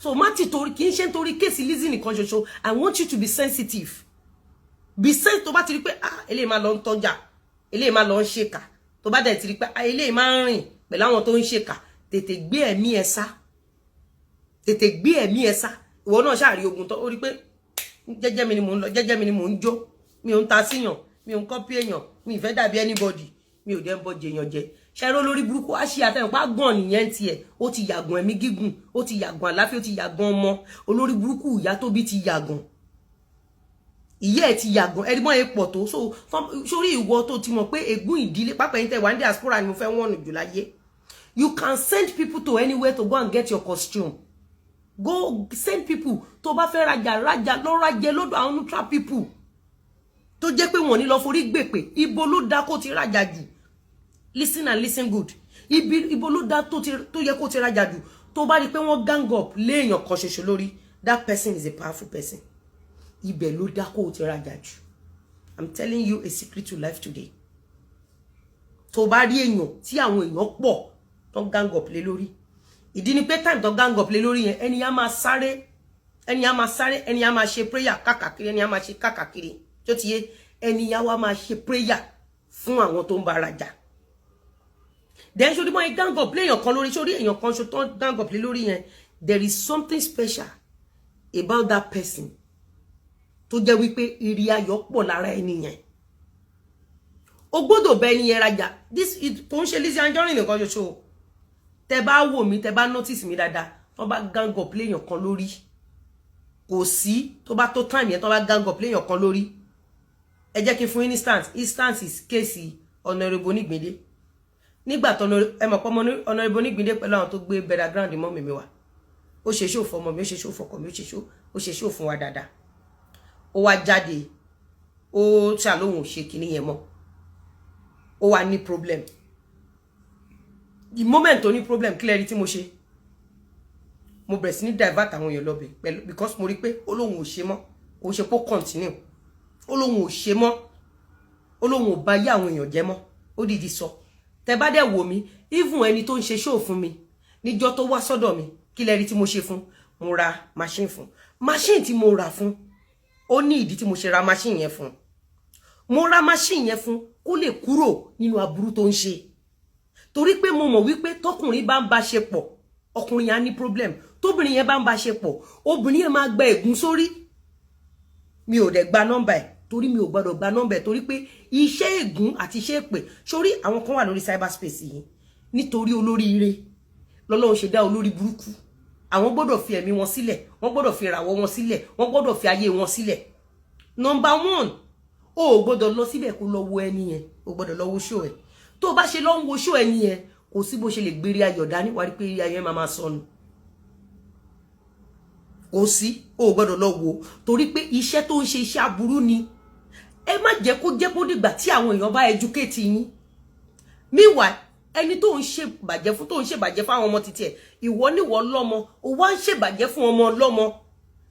so má ti torí kì í ṣe nítorí case Lizzy nìkan ṣoṣo. I want you to be sensitive. Be sensitive tó bá ti rí pé eléyìí máa lọ ń tọ́jà, eléyìí máa lọ ń ṣèkà. Tó bá dẹ̀ ti rí pé eléyìí máa ń rìn pẹ̀lú àwọn tó ń ṣèkà, tètè gbé ẹ̀mí ẹ sá. Tètè gbé ẹ̀mí ẹ sá. Ìwọ náà ṣáà rí ogun tó rí pé jẹ́jẹ́ mi ni mò ń lọ, jẹ́jẹ́ mi ni mò ń jó. Mi ò ń ta síyàn, mi ò ń copy èèyàn, mi ìfẹ́ dàbí anybody. Mi ò dẹ̀ ń bọ́ jẹyàn jẹ. Ṣẹ́rọ́ lórí burúkú á ṣe àtẹ̀yìn pa gan nìyẹn tiẹ̀. Ó ti yàgàn ẹ̀mí gígùn, ó ti yàgàn àláfíà, ó ti yàgàn ọmọ. Olórí burúkú ìyá tó bí ti yàgàn. Ìyá ẹ̀ ti yàgàn, ẹ̀rí mọ́ ẹ pọ̀ tó. So sórí ìwọ tó ti mọ̀ pé ègún ìdílé pápá yín tẹ̀ wá ní diaspora ni mo fẹ́ wọ́n jù láyé. You can send people to anywhere to go and get your costume. Go send people tó bá fẹ́ rajà lọ rajà lọ́dọ̀ àwọn neutral people. Tó jẹ́ pé wọ́n ní lọ forí gbèpè. Ibo ló dá kó ti rajà jù. Listen and listen good. Ibo ló dá tó yẹ kó ti rajà jù. Tó bá rí pé wọ́n gang up léèyàn kan ṣoṣo lórí. That person is a powerful person. Ibẹ̀ ló dá kó ti rajà jù. I'm telling you a secret to life today. Tó bá rí èèyàn tí àwọn èèyàn pọ̀ tó gang up lé lórí. Ìdí ni pé time tó gang up lé lórí yẹn ẹni á máa sáré, ẹni á máa ṣe prayer kákàkiri, ẹni á máa ṣe kákàkiri. Tó ti yé ẹni á wá máa ṣe prayer fún àwọn tó ń bá rajà. Then show the boy gang up play your color, show the your conscious gang up lórí. There is something special about that person. Tó jẹ́ wípé ìrì ayọ̀ pọ̀ lára ẹni yẹn. Ó gbọ́dọ̀ bá ẹni yẹn rajà. This it kò ń ṣe Lizzy Anjorin nìkan ṣoṣo. Tẹ́ bá wò mí, tẹ́ bá notice mi dáadáa, tó bá gang up play your kan lórí. Kò sí tó bá tó time yẹn tó bá gang up play your kan lórí. Ẹ jẹ́ kí n fún instance is case Honorable Onigbinde. Nígbà tó ẹ mọ̀ pé Honorable Onigbinde pẹ̀lú àwọn tó gbé burial ground mọ́ mi wá. Ó ṣe show fún ọmọ mi, ó ṣe show fún ọkọ mi, ó ṣe show fún wa dáadáa. Ó wá jáde, ó ṣàlóhùn ṣe kíní yẹn mọ́. Ó wá ní problem. The moment tó ní problem clearly tí mo ṣe. Mo bẹ̀rẹ̀ sí ní divert àwọn èèyàn lọ bẹ̀ because mo rí pé Ọlọ́hun ò ṣe mọ́. Kò ṣe pé continue. Ọlọ́hun ò ṣe mọ́. Ọlọ́hun ò bá yé àwọn èèyàn jẹ́ mọ́. Ó dìdí sọ. Tẹ́ bá dẹ̀ wò mí, even ẹni tó ń ṣe show fún mi, níjọ́ tó wá sọ́dọ̀ mi, kí lẹ rí tí mo ṣe fún? Mo ra machine fún. Machine tí mo rà fún, ó ní ìdí tí mo ṣe ra machine yẹn fún. Mo ra machine yẹn fún kó lè kúrò nínú aburú tó ń ṣe. Torí pé mo mọ̀ wípé tọkùnrin bá ń bá ṣe pọ̀, ọkùnrin yẹn á ní problem. Tóbìnrin yẹn bá ń bá ṣe pọ̀, obìnrin yẹn máa gba ègún sórí. Mi ò dẹ̀ gba nọ́mbà ẹ̀. Torí mi ò gbọdọ̀ gba nọ́mbà torí pé iṣẹ́ ègún àti iṣẹ́ èpè sórí àwọn kan wà lórí cyberspace yìí nítorí olóríire lọ́lọ́run ṣe dá olórí burúkú. Àwọn gbọdọ̀ fi ẹ̀mí wọn sílẹ̀, wọ́n gbọdọ̀ fi ìràwọ̀ wọn sílẹ̀, wọ́n gbọdọ̀ fi ayé wọn sílẹ̀. Number 1, o gbọdọ̀ lọ síbẹ̀ kó lọ wo ẹni yẹn, o gbọdọ̀ lọ wo show ẹ̀. Tó bá ṣe lọ ń wo show ẹni yẹn, kò sí bó ṣe lè gbére ayọ̀ dání wá rí pé ayọ̀ yẹn máa sọnù. Kò sí, o gbọdọ̀ lọ wo torí pé iṣẹ́ tó ń ṣe iṣẹ́ aburú ni. Ẹ má jẹ́ kó dìgbà tí àwọn èèyàn bá educate yín. Meanwhile, ẹni tó ń ṣe bàjẹ́ fún àwọn ọmọ títí ẹ̀, ìwọ níwọ lọ́mọ, ó wá ń ṣe bàjẹ́ fún ọmọ lọ́mọ.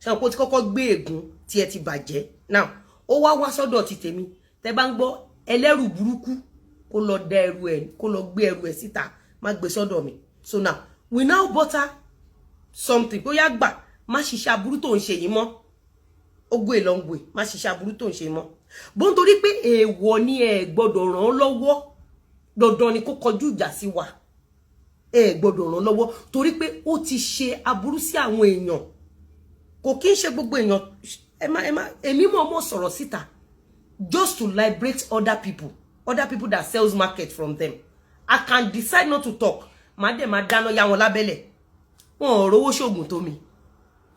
Ṣé kó ti kọ́kọ́ gbé ègún tí ẹ ti bàjẹ́. Now, ó wá sọ́dọ̀ ti tèmi. Tẹ́ bá ń gbọ́ ẹlẹ́rù burúkú kó lọ dá ẹrù ẹ̀, kó lọ gbé ẹrù ẹ̀ síta, má gbé sọ́dọ̀ mi. So now, we now butter something. Bóyá gbà, má ṣiṣẹ́ aburú tó ń ṣe yìí mọ́. Ó gbé long way, má ṣiṣẹ́ aburú tó ń ṣe mọ́. Bó ń torí pé èèwọ̀ ni ẹ gbọ́dọ̀ ràn lọ́wọ́. Dandan ni kó kọjú ìjà sí wa. Ẹ gbọ́dọ̀ ràn lọ́wọ́ torí pé ó ti ṣe aburú sí àwọn èèyàn. Kò kí ń ṣe gbogbo èèyàn. Èmi mọ̀ sọ̀rọ̀ síta just to liberate other people that sells market from them. I can decide not to talk. Má dẹ̀ má dáná ya wọn lábẹ́lẹ̀. Wọn ò rówó ṣògùn tó mi.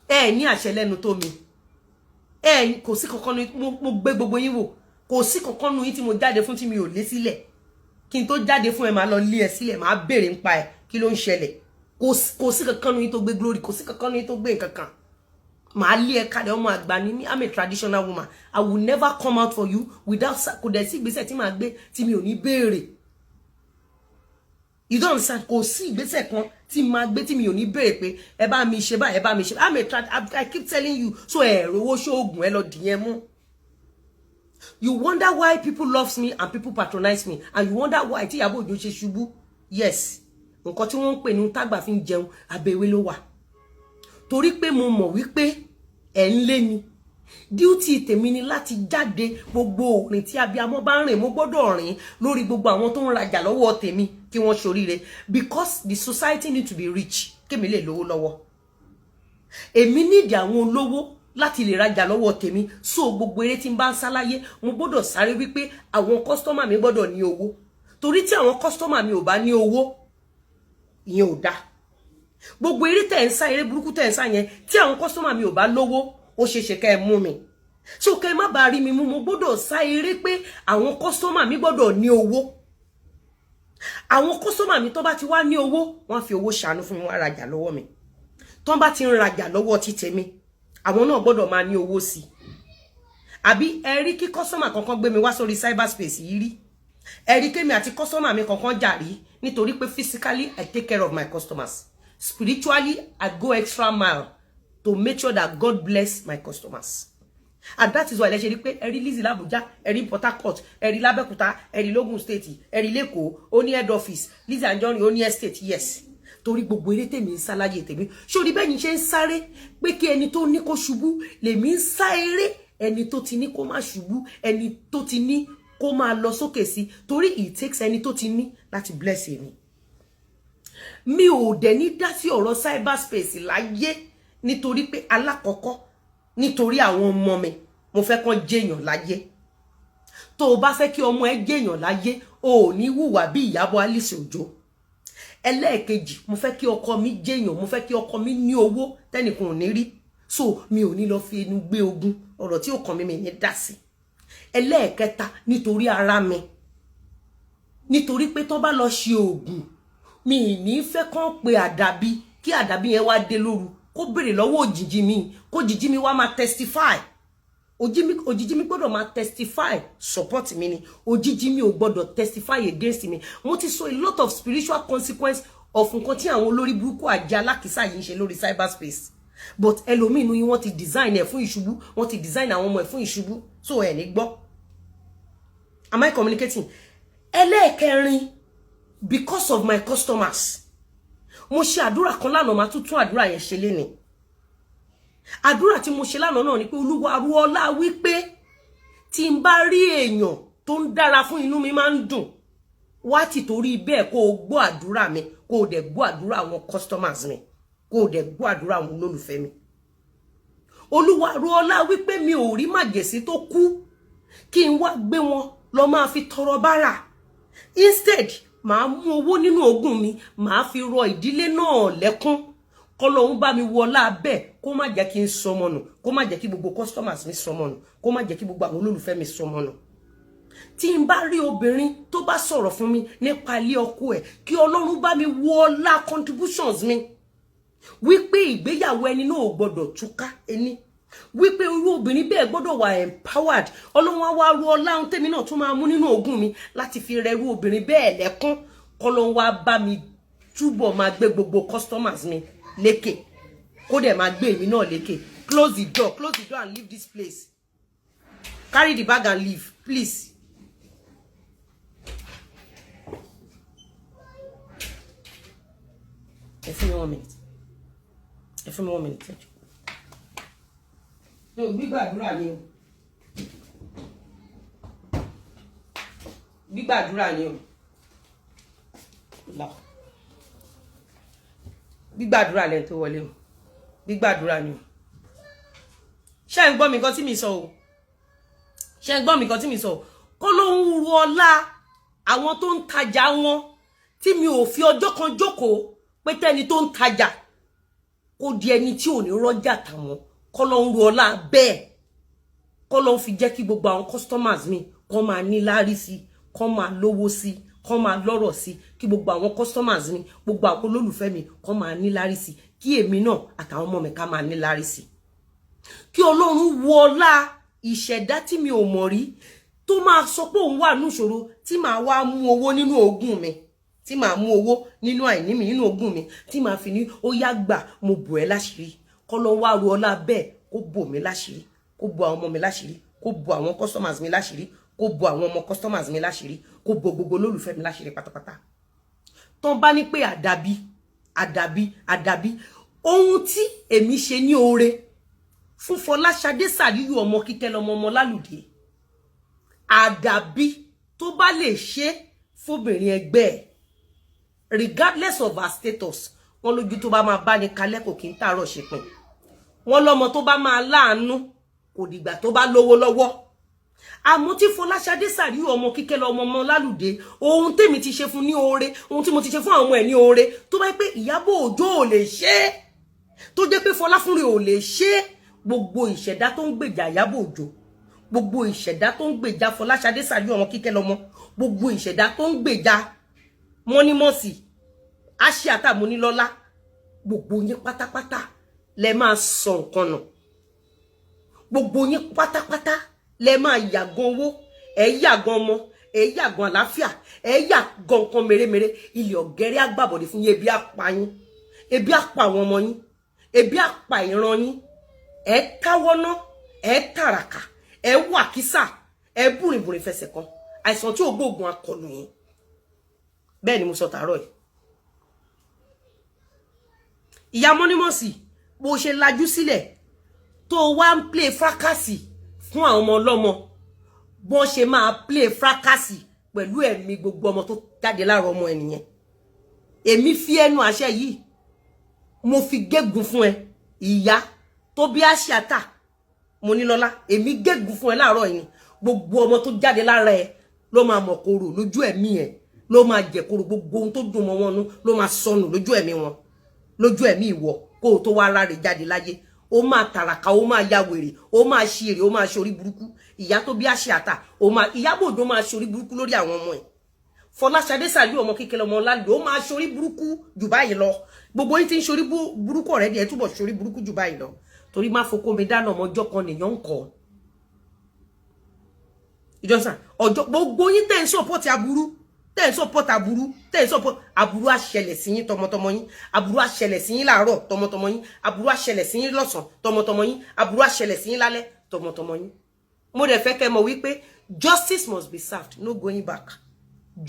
Ẹ ní àṣẹ lẹ́nu tó mi. Kò sí kankan nu mo gbé gbogbo yín wò. Kò sí kankan nu yín tí mo jáde fún tí mi ò lé sílẹ̀. Kí n tó jáde fún ẹ máa lọ lé ẹ sílẹ̀, máa béèrè ńpa ẹ kí ló ń ṣẹlẹ̀. Kò sí kankan nu yín tó gbé glory, kò sí kankan nu yín tó gbé nǹkankan. Màá lé ẹ kalẹ̀ ọmọ àgbà ni mí. I'm a traditional woman. I will never come out for you without kò dẹ̀ sí ìgbésẹ̀ tí màá gbé tí mi ò ní béèrè. You don't understand? Kò sí ìgbésẹ̀ kan tí màá gbé tí mi ò ní béèrè pé ẹ bá mi ṣe báyìí, ẹ bá mi ṣe. I keep telling you, so ẹ rówó ṣoògùn ẹ lọ dìyẹn mú. You wonder why people loves me and people patronize me, and you wonder why tí Ìyábọ̀ Òjó ṣe ṣubú. Yes, nǹkan tí wọ́n ń pè ní tágbà fi ń jẹun abẹ́wé ló wà. torí pé mo mọ̀ wípé ẹ̀ ń lé mi. Duty tèmi ni láti jáde gbogbo orin tí abiyamọ bá rìn mo gbọ́dọ̀ rìn lórí gbogbo àwọn tó ń rajà lọ́wọ́ tèmi kí wọ́n ṣoríire because the society need to be rich kémi lè lówó lọ́wọ́. Èmi need àwọn olówó láti lè rajà lọ́wọ́ tèmi so gbogbo eré tí n bá ń sá láyé mo gbọ́dọ̀ sáré wípé àwọn customer mi gbọ́dọ̀ ní owó torí tí àwọn customer mi ò bá ní owó ìyẹn ò dá. Gbogbo eré tẹ́ ń sá eré burúkú tẹ́ ń sá yẹn tí àwọn customer mi ò bá lówó ó ṣe ṣe kẹ́ mú mi so kẹ́ má bá rí mi mú mo gbọ́dọ̀ sá eré pé àwọn customer mi gbọ́dọ̀ ní owó. Àwọn customer mi tó bá ti wá ní owó wọ́n fi owó ṣàánú fún mi wọ́n rajà lọ́wọ́ mi. Tó bá ti ń rajà lọ́wọ́ ti tèmi àwọn náà gbọ́dọ̀ máa ní owó sí. Àbí ẹ rí kí customer kankan gbé mi wá sórí cyberspace yìí rí. Ẹ rí kémi àti customer mi kankan jà rí nítorí pé physically I take care of my customers. Spiritually I go extra mile to make sure that God bless my customers. And that is why let's say eri Lizzy l'Abuja, eri Port Harcourt, eri l'Abẹ́òkúta, eri l'Ogun State, eri l'Èkó, ó ní head office, Lizzy Anjorin ó ní estate, yes. Torí gbogbo eré tèmi ń sá láyé tèmi. Sórí bẹ́yìn ṣe ń sáré pé kí ẹni tó ní kó ṣubú, lèmi ń sá eré ẹni tó ti ní kó má ṣubú, ẹni tó ti ní kó má lọ sókè sí. Torí it takes ẹni tó ti ní láti bless èmi. Mi ò dẹ̀ ní dá sí ọ̀rọ̀ cyberspace láyé nítorí pé alákọ̀ọ́kọ́ nítorí àwọn ọmọ mi mo fẹ́ kàn jẹ́yàn láyé. Tó o bá fẹ́ kí ọmọ ẹ jẹ́yàn láyé o ò ní hùwà bí Ìyábọ̀ Alice Òjó. Ẹlẹ́ẹ̀kejì mo fẹ́ kí ọkọ mi jẹ́yàn, mo fẹ́ kí ọkọ mi ní owó tẹ́nìkan ò ní rí so mi ò ní lọ fi ẹnu gbé ogun ọ̀rọ̀ tí ó kàn mí mi ní dá sí. Ẹlẹ́ẹ̀kẹta nítorí ara mi nítorí pé tó bá lọ ṣe oògùn mi ní fẹ́ kàn pé àdàbí kí àdàbí yẹn wá dé lóru kó béèrè lọ́wọ́ òjìji mi kó jìjì mi wá máa testify. Òjìji mi gbọ́dọ̀ máa testify support mi ni òjìji mi ò gbọ́dọ̀ testify against mi. Mo ti sọ a lot of spiritual consequence of nǹkan tí àwọn olórí burúkú àjẹ́ alákìísà yìí ń ṣe lórí cyberspace but ẹlòmíì inú yín wọ́n ti design ẹ̀ fún ìṣubú wọ́n ti design àwọn ọmọ ẹ̀ fún ìṣubú so ẹ̀ ní gbọ́. Am I communicating? Ẹlẹ́ẹ̀kẹrin because of my customers mo ṣe àdúrà kan lánàá máa tún àdúrà yẹn ṣe lénìí. Àdúrà tí mo ṣe lánàá náà ni pé Olúwa rú ọlá wípé tí n bá rí èèyàn tó ń dára fún inú mi máa ń dùn wá ti torí bẹ́ẹ̀ kó o gbọ́ àdúrà mi kó o dẹ̀ gbọ́ àdúrà àwọn customers mi kó o dẹ̀ gbọ́ àdúrà àwọn olólùfẹ́ mi. Olúwa rú ọlá wípé mi ò rí màjèsí tó kú kí n wá gbé wọn lọ máa fi tọrọ bárà. Instead màá mú owó nínú ogún mi màá fi rọ ìdílé náà lẹ́kún kọ́lọ́hun bá mi wọlá bẹ́ẹ̀ kó má jẹ́ kí n sọmọ nù kó má jẹ́ kí gbogbo customers mi sọmọ nù kó má jẹ́ kí gbogbo àwọn olólùfẹ́ mi sọmọ nù. Tí n bá rí obìnrin tó bá sọ̀rọ̀ fún mi nípa ilé ọkọ ẹ̀ kí Ọlọ́run bá mi wọlá contributions mi wípé ìgbéyàwó ẹni náà ò gbọ́dọ̀ túká ẹni wípé irú obìnrin bẹ́ẹ̀ gbọ́dọ̀ wà empowered. Ọlọ́run á wá ru ọlá ohun tèmi náà tún máa mú nínú ogún mi láti fi rẹ irú obìnrin bẹ́ẹ̀ lẹ́kún kọ́lọ́run wá bá mi túbọ̀ máa gbé gbogbo customers mi lékè kó dẹ̀ máa gbé èmi náà lékè. Close the door and leave this place. Carry the bag and leave please. Ẹ fún mi 1 minute. Ẹ fún mi 1 minute. No, gbígbàdúrà ni o. Gbígbàdúrà ni o. La. Gbígbàdúrà lẹ́yìn tó wọlé o. Gbígbàdúrà ni o. Ṣé ń gbọ́ mi nǹkan tí mi sọ o? Ṣé ń gbọ́ mi nǹkan tí mi sọ? Kó ló ń ru ọlá àwọn tó ń tajà wọn tí mi ò fi ọjọ́ kan jókòó pé tẹ́ni tó ń tajà kó di ẹni tí ò ní rọ́jà tàwọn. Kọ́lọ́hun ru ọlá bẹ́ẹ̀ kọ́lọ́hun fi jẹ́ kí gbogbo àwọn customers mi kó máa ní lárí sí kó máa lówó sí kó máa lọ́rọ̀ sí kí gbogbo àwọn customers mi gbogbo àwọn olólùfẹ́ mi kó máa ní lárí sí kí èmi náà àtàwọn ọmọ mi ká máa ní lárí sí. Kí Ọlọ́run wu ọlá ìṣẹ̀dá tí mi ò mọ̀ rí tó máa sọ pé òun wà nínú ìṣòro tí màá wá mú owó nínú ogún mi tí màá mú owó nínú àìní mi nínú ogún mi tí màá fi ní ó yá gbà mo bò ẹ́ láṣìírí. Kọ́lọ́hun wá ru ọlá bẹ́ẹ̀ kó bò mí láṣìírí kó bò àwọn ọmọ mi láṣìírí kó bò àwọn customers mi láṣìírí kó bò àwọn ọmọ customers mi láṣìírí kó bò gbogbo olólùfẹ́ mi láṣìírí pátápátá. Tọ́n bá ní pé àdàbí ohun tí èmi ṣe ní oore fún Fọláṣadé Sàríù ọmọ Kíkẹ́ lọmọ Lálùdé àdàbí tó bá lè ṣe fóbìnrin ẹgbẹ́ regardless of her status. Wọ́n lójú tó bá máa bá ní kalẹ̀ kò kí n tààrọ̀ ṣe pin. Wọ́n lọ́mọ tó bá máa láàánú kò dìgbà tó bá lówó lọ́wọ́. Àmọ́ tí Fọláṣadé Sàríù ọmọ Kíkẹ́ lọmọ Lálùdé ohun tèmi ti ṣe fún ní oore, ohun tí mo ti ṣe fún àwọn ẹ̀ ní oore tó bá pé Ìyábọ̀ Òjó ò lè ṣe, tó jẹ́ pé Fọláfúnre ò lè ṣe, gbogbo ìṣẹ̀dá tó ń gbèjà Ìyábọ̀ Òjó, gbogbo ìṣẹ̀dá tó ń gbèjà Fọláṣadé Sàríù ọmọ Kíkẹ́ lọmọ, gbogbo ìṣẹ̀dá tó ń gbèjà Mọ́nímọ́sì Àṣìátà Monílọ́lá, gbogbo yín pátápátá lẹ máa sọ nǹkan nù, gbogbo yín pátápátá lẹ máa yàgàn owó, ẹ yàgàn ọmọ, ẹ yàgàn àlàáfíà, ẹ yàgàn nǹkan mèremère. Ilé ọ̀gẹ́rẹ́ àgbàbọ̀dé fún yín, ebi àpá yín, ebi àpá àwọn ọmọ yín, ebi àpá ìran yín. Ẹ káwọ́ná, ẹ tàràkà, ẹ wà kísà, ẹ búrìnbùrìn fẹsẹ̀ kan, àìsàn tí ò gbóògùn akọlù yín. Bẹ́ẹ̀ ni mo sọ tààrọ̀ yìí. Ìyá Mọ́nímọ́sì bó ṣe lajú sílẹ̀ tó wá ń play fracasi fún àwọn ọmọ ọlọ́mọ, bó ṣe máa play fracasi pẹ̀lú ẹ̀mí gbogbo ọmọ tó jáde lára ọmọ ẹnìyẹn. Èmi fi ẹnu àṣẹ yìí mo fi gégùn fún ẹ ìyá tó bí Àṣìátà Monílọ́lá, èmi gégùn fún ẹ láàárọ̀ yìí. Gbogbo ọmọ tó jáde lára ẹ ló máa mọ̀ kóró lójú ẹ̀mí ẹ, ló máa jẹ kóró, gbogbo ohun tó dùn mọ́ wọn nú ló máa sọnù lójú ẹ̀mí wọn, lójú ẹ̀mí ìwọ kó o tó wá ráre jáde láyé. Ó máa tàràkà, ó máa ya wèrè, ó máa ṣe èrè, ó máa ṣorí burúkú. Ìyá tó bí Àṣìátà, ó máa Ìyábọ̀ Òjó máa ṣorí burúkú lórí àwọn ọmọ ẹ̀. Fọláṣadé Sàríù ọmọ Kíkẹ́ lọmọ Lálùdé ó máa ṣorí burúkú jù báyìí lọ. Gbogbo yín tí ń ṣorí burúkú already, ẹ túbọ̀ ṣorí burúkú jù báyìí lọ. Torí má foko mi dáná ọmọ ọjọ́ kan nìyàn ń kọ́. Ìjọsìn ọjọ́ gbogbo yín tẹ́ ń support aburú, tẹ́ ń support aburú, tẹ́ ń support aburú á ṣẹlẹ̀ sí yín tọmọtọmọ yín, aburú á ṣẹlẹ̀ sí yín láàárọ̀ tọmọtọmọ yín, aburú á ṣẹlẹ̀ sí yín lọ́sàn tọmọtọmọ yín, aburú á ṣẹlẹ̀ sí yín lálẹ́ tọmọtọmọ yín. Mo dẹ̀ fẹ́ kẹ́ mọ̀ wípé justice must be served, no going back.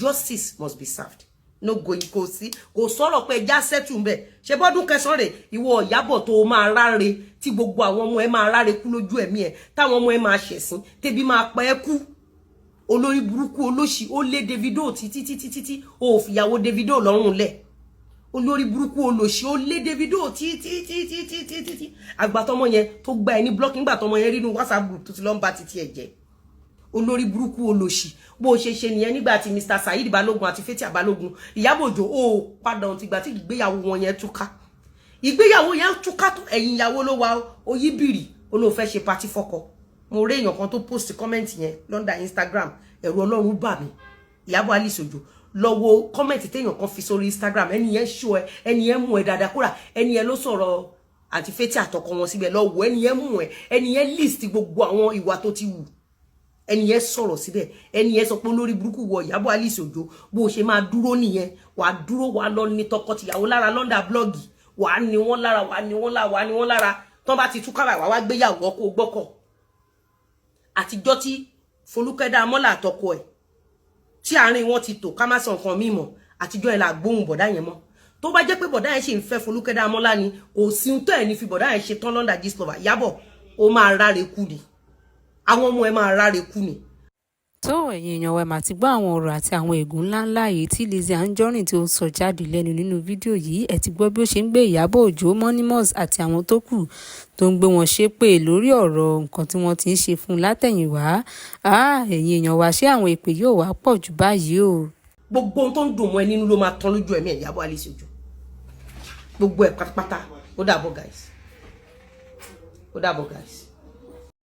Justice must be served, no going. Kò sí kò sọ̀rọ̀ pé já settle ńbẹ̀. Ṣé bọ́dún kẹsàn rẹ̀ ìwọ Ìyábọ̀ tó máa ráre tí gbogbo àwọn ọmọ ẹ máa ráre kú lójú ẹ̀mí ẹ, táwọn ọmọ ẹ máa ṣẹ̀sín, tẹ́bí máa pa ẹ́ kú. Olórí burúkú olóṣì ó lé Davido títí ó fìyàwó Davido lọ́rùn lẹ̀. Olórí burúkú olóṣì ó lé Davido títí àgbàtọ́mọ yẹn tó gba ẹni blocking gbà tọ́mọ yẹn rínú WhatsApp group tó ti lọ ń bá títí ẹ̀ jẹ́. Olórí burúkú olóṣì bó ṣe ṣe nìyẹn nígbà tí Mr. Saheed Balogun àti Fathia Balogun, Ìyábọ̀ Òjó ó padà ohun tìgbà tí ìgbéyàwó wọn yẹn túká. Ìgbéyàwó yẹn túká tó ẹ̀yìn ìyàwó ló wá oyíbìrì olóòfẹ́ ṣe party fọ́kọ. Mo rí èèyàn kan tó post comment yẹn lọ́ndà Instagram, ẹ̀rù Ọlọ́run bà mí. Ìyábọ̀ Alice Òjó lọ wo comment téèyàn kan fi sórí Instagram, ẹni yẹn show ẹ, ẹni yẹn mú ẹ dáadáa kódà ẹni yẹn ló sọ̀rọ̀ àti Fathia àtọkọ wọn síbẹ̀ lọ wo, ẹni yẹn mú ẹ, ẹni yẹn list gbogbo àwọn ìwà tó ti wù, ẹni yẹn sọ̀rọ̀ síbẹ̀, ẹni yẹn sọ pé olórí burúkú wọ Ìyábọ̀ Alice Òjó bó ṣe máa dúró nìyẹn, wàá dúró wàá lọ ní tọkọtìyàwó lára lọ́ndà blọ́ọ̀gì, wàá ní wọ́n lára, wàá ní wọ́n lára, wàá ní wọ́n lára, tán bá ti túká wàá wá gbéyàwó ọkọ gbọ́kọ̀. Àtijọ́ tí Folúkẹ́ Dáramọ́lá àtọkọ ẹ̀ tí àárín wọn ti tò ká má sọ nǹkan mímọ́, àtijọ́ ẹ̀ là gbóhùn bọ̀dá yẹn mọ́. Tó bá jẹ́ pé bọ̀dá yẹn ṣì ń fẹ́ Folúkẹ́ Dáramọ́lá ni kò sí ohun tó ẹ̀ ní fi bọ̀dá yẹn ṣe tán lọ́ndà Gistlover. Ìyábọ̀ ó máa ráre kú ni, àwọn ọmọ ẹ̀ máa ráre kú ni. tó ẹ̀yin èèyàn wa mà ti gbọ́ àwọn ọ̀rọ̀ àti àwọn ègún ńláńlá yìí tí Lizzy Anjorin tí ó sọ jáde lẹ́nu nínú fídíò yìí. Ẹ ti gbọ́ bí ó ṣe ń gbé Ìyábọ̀ Òjó, Mọ́nímọ́s àti àwọn tó kù tó ń gbé wọn ṣépè lórí ọ̀rọ̀ nǹkan tí wọ́n ti ń ṣe fún un látẹ̀yìnwá. Ẹ̀yin èèyàn wa, ṣé àwọn èpè yóò wá pọ̀ jù báyìí o? Gbogbo ohun tó ń dùn mọ́ ẹ nínú ló máa tán lójú ẹ̀mí Ìyábọ̀ Alice Òjó, gbogbo ẹ̀ pátápátá. Ó dàbọ̀ guys, ó dàbọ̀ guys.